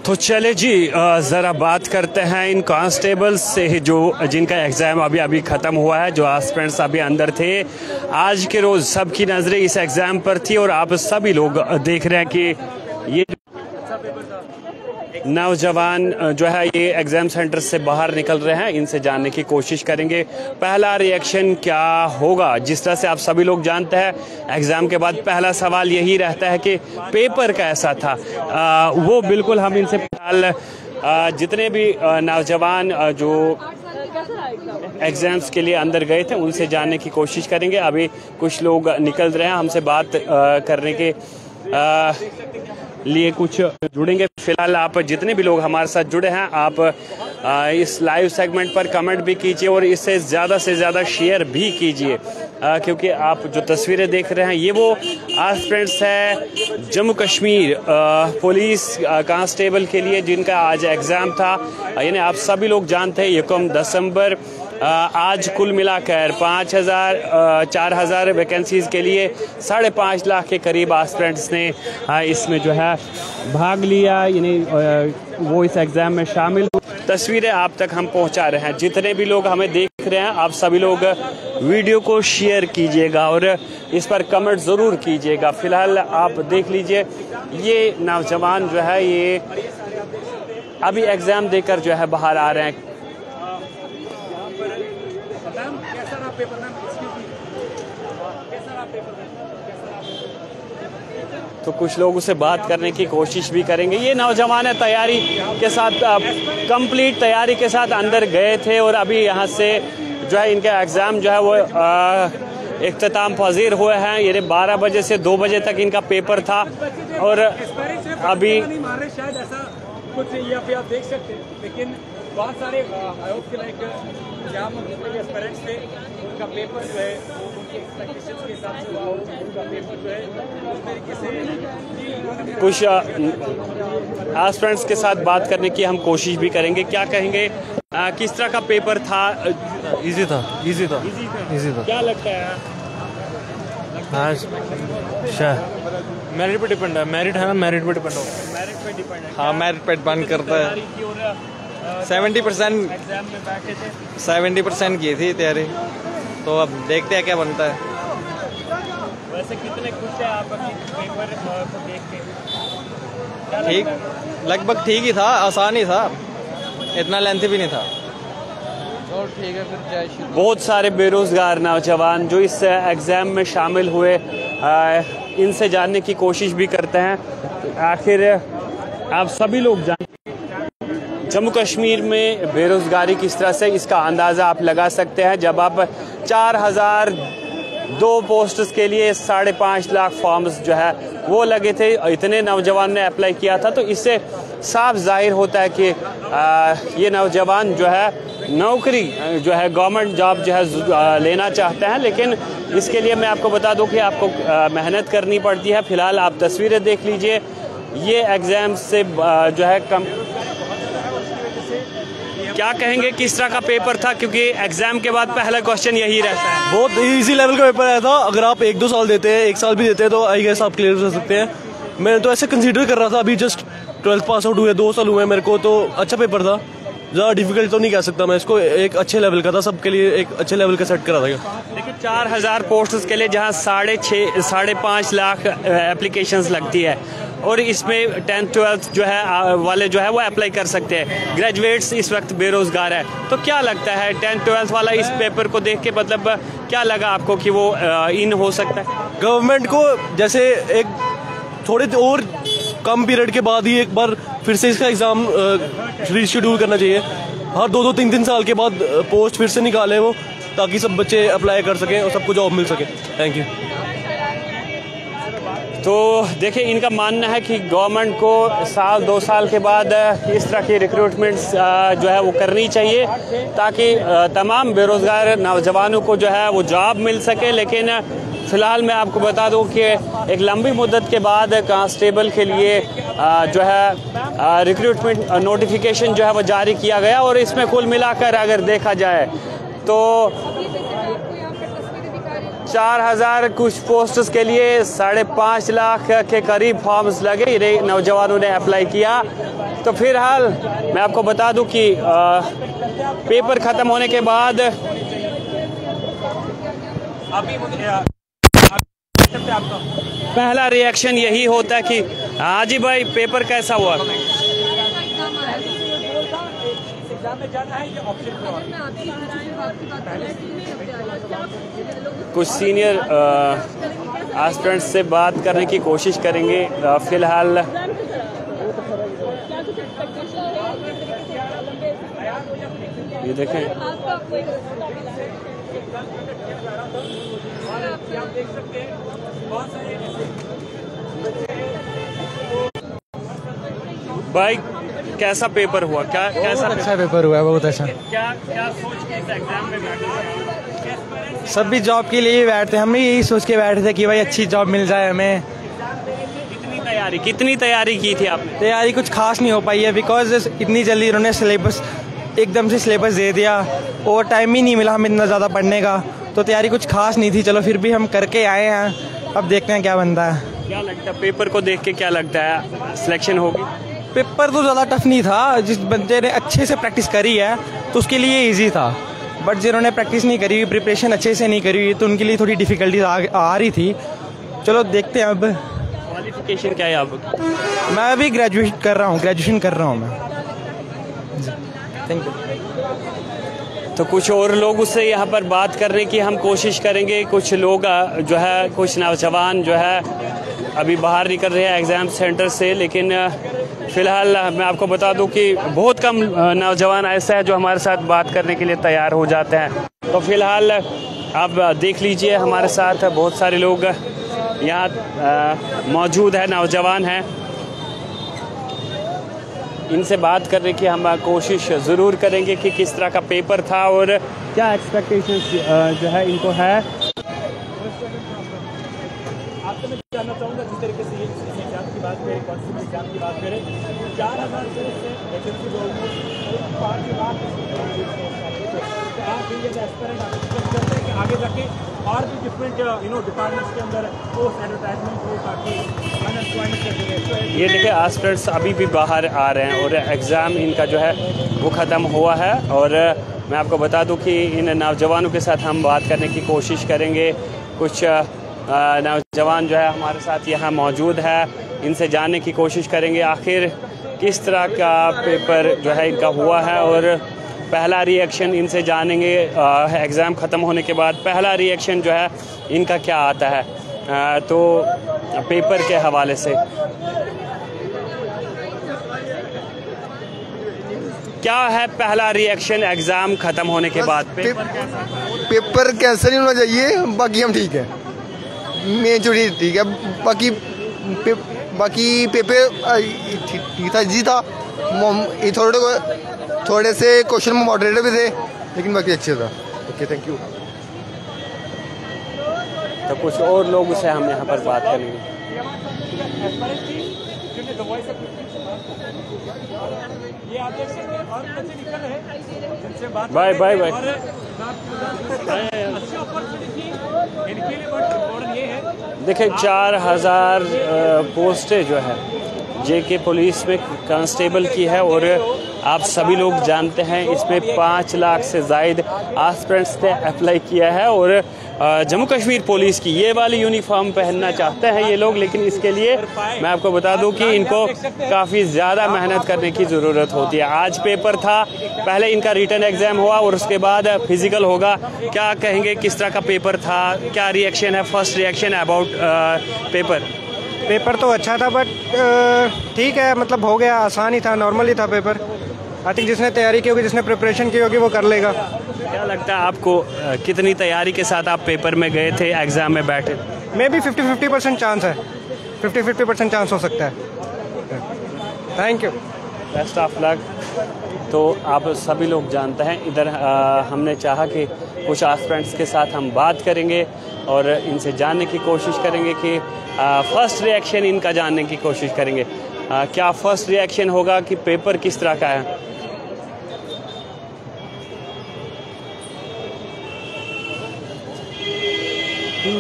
तो चले जी, ज़रा बात करते हैं इन कांस्टेबल्स से जो जिनका एग्ज़ाम अभी अभी ख़त्म हुआ है, जो एस्पिरेंट्स अभी अंदर थे। आज के रोज़ सबकी नज़रें इस एग्ज़ाम पर थी और आप सभी लोग देख रहे हैं कि ये नौजवान जो है ये एग्ज़ाम सेंटर से बाहर निकल रहे हैं। इनसे जानने की कोशिश करेंगे पहला रिएक्शन क्या होगा। जिस तरह से आप सभी लोग जानते हैं, एग्ज़ाम के बाद पहला सवाल यही रहता है कि पेपर कैसा था। वो बिल्कुल हम इनसे फिलहाल जितने भी नौजवान जो एग्ज़ाम्स के लिए अंदर गए थे उनसे जानने की कोशिश करेंगे। अभी कुछ लोग निकल रहे हैं, हमसे बात करने के लिए कुछ जुड़ेंगे। फिलहाल आप जितने भी लोग हमारे साथ जुड़े हैं, आप इस लाइव सेगमेंट पर कमेंट भी कीजिए और इससे ज़्यादा से ज़्यादा शेयर भी कीजिए, क्योंकि आप जो तस्वीरें देख रहे हैं ये वो एस्पिरेंट्स है जम्मू कश्मीर पुलिस कांस्टेबल के लिए जिनका आज एग्ज़ाम था। यानी आप सभी लोग जानते हैं 1 दिसंबर आज कुल मिलाकर 4,000 वैकेंसीज़ के लिए 5.5 लाख के करीब एस्पिरेंट्स ने इसमें जो है भाग लिया, यानी वो इस एग्ज़ाम में शामिल। तस्वीरें आप तक हम पहुंचा रहे हैं। जितने भी लोग हमें देख रहे हैं, आप सभी लोग वीडियो को शेयर कीजिएगा और इस पर कमेंट ज़रूर कीजिएगा। फ़िलहाल आप देख लीजिए, ये नौजवान जो है ये अभी एग्ज़ाम देकर जो है बाहर आ रहे हैं। तो कुछ लोग उससे बात करने की कोशिश भी करेंगे। ये नौजवान है, तैयारी के साथ कंप्लीट तैयारी के साथ अंदर गए थे और अभी यहाँ से जो है इनका एग्ज़ाम जो है वो इख्तिताम पज़ीर हुए हैं। ये 12 बजे से 2 बजे तक इनका पेपर था और अभी शायद ऐसा कुछ यहाँ पे आप देख सकते हैं, लेकिन बहुत सारे आयोग के लाइक एग्जाम एस्पिरेंट्स थे, उनका पेपर जो है वो उनके एक्सपेक्टेशंस के हिसाब से हुआ, उनका पेपर जो है उस तरीके से। कुछ एस्पिरेंट्स के साथ बात करने की हम कोशिश भी करेंगे। क्या कहेंगे, किस तरह का पेपर था? इजी था। क्या लगता है? हाँ, मेरिट पे डिपेंड है। मेरिट है ना, मेरिट पे डिपेंड होगा। मेरिट पे डिपेंड है। हाँ, मेरिट पे डिपेंड करता है। 70% एग्जाम में बैठे थे, 70% की थी तैयारी, तो अब देखते हैं क्या बनता है। वैसे कितने खुश हैं आप अपने पेपर को देख के? ठीक, लगभग ठीक ही था, आसान ही था, इतना लेंथी भी नहीं था। और ठीक है, फिर बहुत सारे बेरोजगार नौजवान जो इस एग्ज़ाम में शामिल हुए, इनसे जानने की कोशिश भी करते हैं। आखिर आप सभी लोग जानते हैं जम्मू कश्मीर में बेरोजगारी किस तरह से, इसका अंदाज़ा आप लगा सकते हैं। जब आप 4,002 पोस्ट्स के लिए 5.5 लाख फॉर्म्स जो है वो लगे थे, इतने नौजवान ने अप्लाई किया था, तो इससे साफ जाहिर होता है कि ये नौजवान जो है नौकरी जो है गवर्नमेंट जॉब जो है लेना चाहते हैं। लेकिन इसके लिए मैं आपको बता दूं कि आपको मेहनत करनी पड़ती है। फ़िलहाल आप तस्वीरें देख लीजिए, ये एग्ज़ाम से जो है क्या कहेंगे किस तरह का पेपर था, क्योंकि एग्जाम के बाद पहला क्वेश्चन यही रहता है। बहुत इजी लेवल का पेपर आया था। अगर आप 1-2 साल देते हैं, 1 साल भी देते हैं, तो आई गेस आप क्लियर कर सकते हैं। मैं तो ऐसे कंसीडर कर रहा था, अभी जस्ट 12th पास आउट हुए, 2 साल हुए मेरे को, तो अच्छा पेपर था। ज़्यादा डिफिकल्ट तो नहीं कह सकता मैं इसको, एक अच्छे लेवल का था, सबके लिए एक अच्छे लेवल का सेट करा था। लेकिन 4,000 पोस्ट्स के लिए जहाँ 5.5 लाख एप्लीकेशंस लगती है और इसमें 10th 12th जो है वाले जो है वो अप्लाई कर सकते हैं। ग्रेजुएट्स इस वक्त बेरोजगार है, तो क्या लगता है 10th 12th वाला इस पेपर को देख के मतलब क्या लगा आपको कि वो इन हो सकता है? गवर्नमेंट को जैसे एक थोड़े और कम पीरियड के बाद ही एक बार फिर से इसका एग्ज़ाम रीशेड्यूल करना चाहिए। हर 2-2 3-3 साल के बाद पोस्ट फिर से निकाले वो, ताकि सब बच्चे अप्लाई कर सकें और सबको जॉब मिल सके। Thank you. तो देखिए, इनका मानना है कि गवर्नमेंट को 1-2 साल के बाद इस तरह की रिक्रूटमेंट्स जो है वो करनी चाहिए, ताकि तमाम बेरोज़गार नौजवानों को जो है वो जॉब मिल सके। लेकिन फ़िलहाल मैं आपको बता दूं कि एक लंबी मुद्दत के बाद कांस्टेबल के लिए जो है रिक्रूटमेंट नोटिफिकेशन जो है वो जारी किया गया और इसमें कुल मिलाकर अगर देखा जाए तो 4000 कुछ पोस्ट्स के लिए 5.5 लाख के करीब फॉर्म्स लगे, नौजवानों ने अप्लाई किया। तो फिलहाल मैं आपको बता दूं कि पेपर ख़त्म होने के बाद पहला रिएक्शन यही होता है कि हाँ जी भाई पेपर कैसा हुआ। कुछ सीनियर एस्पिरेंट्स से बात करने की कोशिश करेंगे। फिलहाल ये देखें, भाई कैसा पेपर हुआ? कैसा अच्छा पेपर हुआ है, बहुत अच्छा। क्या सोच के इस एग्जाम में बैठे? सब भी जॉब के लिए बैठते, हम भी यही सोच के बैठे थे कि भाई अच्छी जॉब मिल जाए हमें। कितनी तैयारी की थी आपने? तैयारी कुछ खास नहीं हो पाई है, बिकॉज इतनी जल्दी उन्होंने सिलेबस एकदम से सिलेबस दे दिया और टाइम ही नहीं मिला हमें इतना ज़्यादा पढ़ने का, तो तैयारी कुछ खास नहीं थी। चलो फिर भी हम करके आए हैं, अब देखते हैं क्या बनता है। क्या लगता है पेपर को देख के, क्या लगता है सिलेक्शन होगी? पेपर तो ज़्यादा टफ नहीं था, जिस बंदे ने अच्छे से प्रैक्टिस करी है तो उसके लिए इजी था, बट जिन्होंने प्रैक्टिस नहीं करी, प्रिपरेशन अच्छे से नहीं करी, तो उनके लिए थोड़ी डिफ़िकल्टीज आ रही थी। चलो देखते हैं। अब क्वालिफिकेशन क्या है आप? मैं अभी ग्रेजुएशन कर रहा हूँ मैं। Thank you. तो कुछ और लोग उससे यहाँ पर बात करने की हम कोशिश करेंगे। कुछ लोग जो है, कुछ नौजवान जो है अभी बाहर निकल रहे हैं एग्ज़ाम सेंटर से, लेकिन फ़िलहाल मैं आपको बता दूं कि बहुत कम नौजवान ऐसा है जो हमारे साथ बात करने के लिए तैयार हो जाते हैं। तो फ़िलहाल आप देख लीजिए, हमारे साथ बहुत सारे लोग यहाँ मौजूद है, नौजवान हैं। इनसे बात करने की हम कोशिश ज़रूर करेंगे कि किस तरह का पेपर था और क्या एक्सपेक्टेशंस जो है इनको है। आपसे मैं जानना चाहूँगा, जिस तरीके से इस एग्जाम की बात करें, कॉन्स्टेबल एग्जाम की बात करें, 4000 से वैकेंसी जो 5 लाख आप एस्पिरेंट करते हैं कि आगे जाके और भी डिफरेंट डिपार्टमेंट्स के अंदर पोस्ट एडवर्टाइजमेंट हो ताकि अनएम्प्लॉयमेंट। ये देखिए एस्पिरेंट्स अभी भी बाहर आ रहे हैं और एग्ज़ाम इनका जो है वो ख़त्म हुआ है। और मैं आपको बता दूं कि इन नौजवानों के साथ हम बात करने की कोशिश करेंगे। कुछ नौजवान जो है हमारे साथ यहाँ मौजूद है, इनसे जानने की कोशिश करेंगे आखिर किस तरह का पेपर जो है इनका हुआ है और पहला रिएक्शन इनसे जानेंगे। एग्ज़ाम ख़त्म होने के बाद पहला रिएक्शन जो है इनका क्या आता है, तो पेपर के हवाले से क्या है पहला रिएक्शन एग्ज़ाम ख़त्म होने के बाद? पेपर कैंसिल नहीं होना चाहिए, बाकी हम ठीक है, मेन जो ठीक है, बाकी पेपर ठीक था जी था। थोड़े से क्वेश्चन में मॉडरेटर भी थे, लेकिन बाकी अच्छे था। Okay, thank you. तो कुछ और लोग से हम यहाँ पर बात करेंगे। Bye bye bye. देखिए 4000 पोस्टें जो है जेके पुलिस में कांस्टेबल की है और आप सभी लोग जानते हैं इसमें 5 लाख से ज़ायद एस्पिरेंट्स ने अप्लाई किया है और जम्मू कश्मीर पुलिस की ये वाली यूनिफॉर्म पहनना चाहते हैं ये लोग, लेकिन इसके लिए मैं आपको बता दूं कि इनको काफ़ी ज़्यादा मेहनत करने की ज़रूरत होती है। आज पेपर था, पहले इनका रिटन एग्ज़ाम हुआ और उसके बाद फिज़िकल होगा। क्या कहेंगे, किस तरह का पेपर था, क्या रिएक्शन है, first reaction about paper? Paper तो अच्छा था, बट ठीक है, मतलब हो गया, आसान ही था, नॉर्मल ही था पेपर। आई थिंक जिसने तैयारी की होगी, जिसने प्रिपरेशन की होगी, वो कर लेगा। क्या लगता है आपको, कितनी तैयारी के साथ आप पेपर में गए थे, एग्ज़ाम में बैठे? मे बी 50-50% चांस है, 50-50% चांस हो सकता है। Thank you, best of luck. तो आप सभी लोग जानते हैं इधर हमने चाहा कि कुछ एस्पिरेंट्स के साथ हम बात करेंगे और इनसे जानने की कोशिश करेंगे कि फ़र्स्ट रिएक्शन इनका जानने की कोशिश करेंगे। क्या फ़र्स्ट रिएक्शन होगा कि पेपर किस तरह का है? ये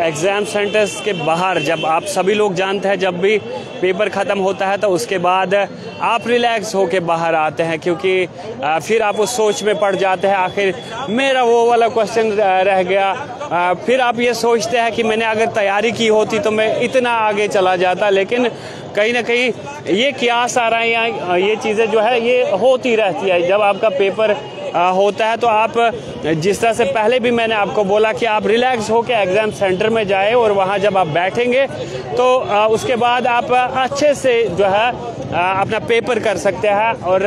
एग्ज़ाम सेंटर्स के बाहर जब आप सभी लोग जानते हैं, जब भी पेपर ख़त्म होता है तो उसके बाद आप रिलैक्स होके बाहर आते हैं, क्योंकि फिर आप उस सोच में पड़ जाते हैं आखिर मेरा वो वाला क्वेश्चन रह गया। फिर आप ये सोचते हैं कि मैंने अगर तैयारी की होती तो मैं इतना आगे चला जाता। लेकिन कहीं ना कहीं ये कियास आ रहा है, या ये चीज़ें जो है ये होती रहती है। जब आपका पेपर होता है तो आप जिस तरह से पहले भी मैंने आपको बोला कि आप रिलैक्स होकर एग्ज़ाम सेंटर में जाए और वहाँ जब आप बैठेंगे तो उसके बाद आप अच्छे से जो है अपना पेपर कर सकते हैं और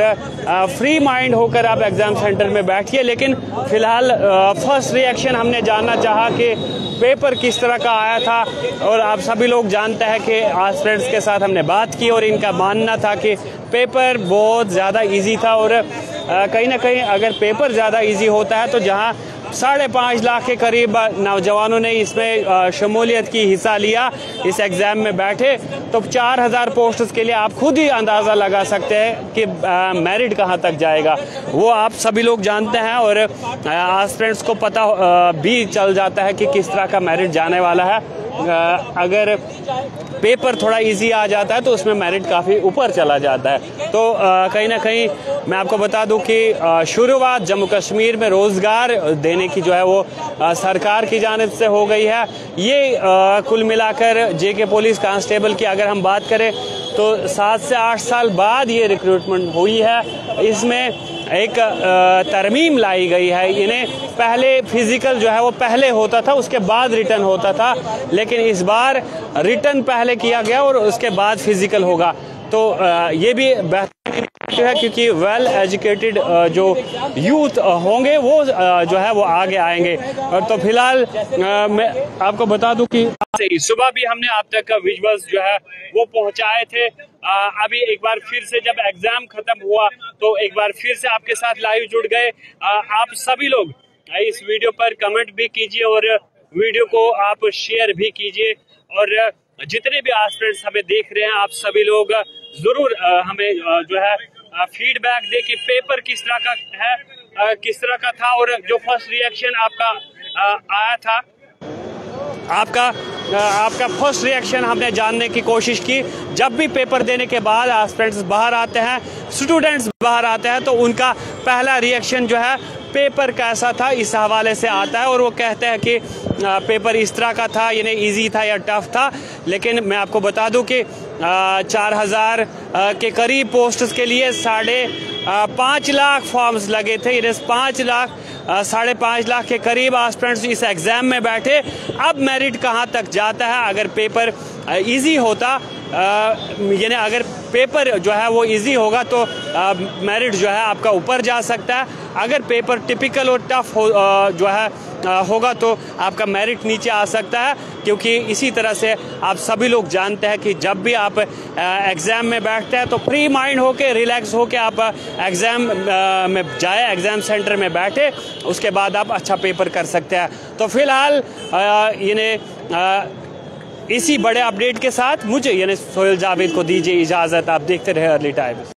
फ्री माइंड होकर आप एग्ज़ाम सेंटर में बैठिए। लेकिन फ़िलहाल फर्स्ट रिएक्शन हमने जानना चाहा कि पेपर किस तरह का आया था, और आप सभी लोग जानते हैं कि एस्पिरेंट्स के साथ हमने बात की और इनका मानना था कि पेपर बहुत ज़्यादा इजी था। और कहीं ना कहीं अगर पेपर ज़्यादा इजी होता है तो जहां 5.5 लाख के करीब नौजवानों ने इसमें शमूलियत की हिस्सा लिया, इस एग्ज़ाम में बैठे, तो 4000 पोस्ट्स के लिए आप खुद ही अंदाज़ा लगा सकते हैं कि मेरिट कहां तक जाएगा। वो आप सभी लोग जानते हैं और एस्पिरेंट्स को पता भी चल जाता है कि किस तरह का मेरिट जाने वाला है। अगर पेपर थोड़ा इजी आ जाता है तो उसमें मेरिट काफ़ी ऊपर चला जाता है। तो कहीं ना कहीं मैं आपको बता दूं कि शुरुआत जम्मू कश्मीर में रोज़गार देने की जो है वो सरकार की जानिब से हो गई है। ये कुल मिलाकर जेके पुलिस कांस्टेबल की अगर हम बात करें तो 7 से 8 साल बाद ये रिक्रूटमेंट हुई है। इसमें एक तरमीम लाई गई है। इन्हें पहले फिजिकल जो है वो पहले होता था, उसके बाद रिटर्न होता था, लेकिन इस बार रिटर्न पहले किया गया और उसके बाद फिजिकल होगा। तो ये भी बेहतर है क्योंकि वेल एजुकेटेड जो यूथ होंगे वो जो है वो आगे आएंगे। तो फिलहाल मैं आपको बता दूं कि सुबह भी हमने आप तक विजुअल्स जो है वो पहुंचाए थे। अभी एक बार फिर से जब एग्जाम खत्म हुआ तो एक बार फिर से आपके साथ लाइव जुड़ गए। आप सभी लोग इस वीडियो पर कमेंट भी कीजिए और वीडियो को आप शेयर भी कीजिए, और जितने भी एस्पिरेंट्स हमें देख रहे हैं आप सभी लोग जरूर हमें जो है फीडबैक दे कि पेपर किस तरह का है, किस तरह का था, और जो फर्स्ट रिएक्शन आपका आया था, आपका फर्स्ट रिएक्शन हमने जानने की कोशिश की। जब भी पेपर देने के बाद एस्पिरेंट्स बाहर आते हैं, स्टूडेंट्स बाहर आते हैं, तो उनका पहला रिएक्शन जो है पेपर कैसा था इस हवाले से आता है, और वो कहते हैं कि पेपर इस तरह का था, यानी इजी था या टफ था। लेकिन मैं आपको बता दूं कि 4000 के करीब पोस्ट्स के लिए 5.5 लाख फॉर्म्स लगे थे। यानी 5.5 लाख के करीब एस्पिरेंट्स इस एग्जाम में बैठे। अब मेरिट कहां तक जाता है? अगर पेपर इजी होता, यानी अगर पेपर जो है वो इजी होगा तो मेरिट जो है आपका ऊपर जा सकता है। अगर पेपर टिपिकल और टफ जो है होगा तो आपका मेरिट नीचे आ सकता है, क्योंकि इसी तरह से आप सभी लोग जानते हैं कि जब भी आप एग्ज़ाम में बैठते हैं तो फ्री माइंड होके रिलैक्स होके आप एग्ज़ाम में जाए, एग्ज़ाम सेंटर में बैठे, उसके बाद आप अच्छा पेपर कर सकते हैं। तो फिलहाल इसी बड़े अपडेट के साथ मुझे यानी सोहेल जावेद को दीजिए इजाज़त। आप देखते रहे अर्ली टाइम्स।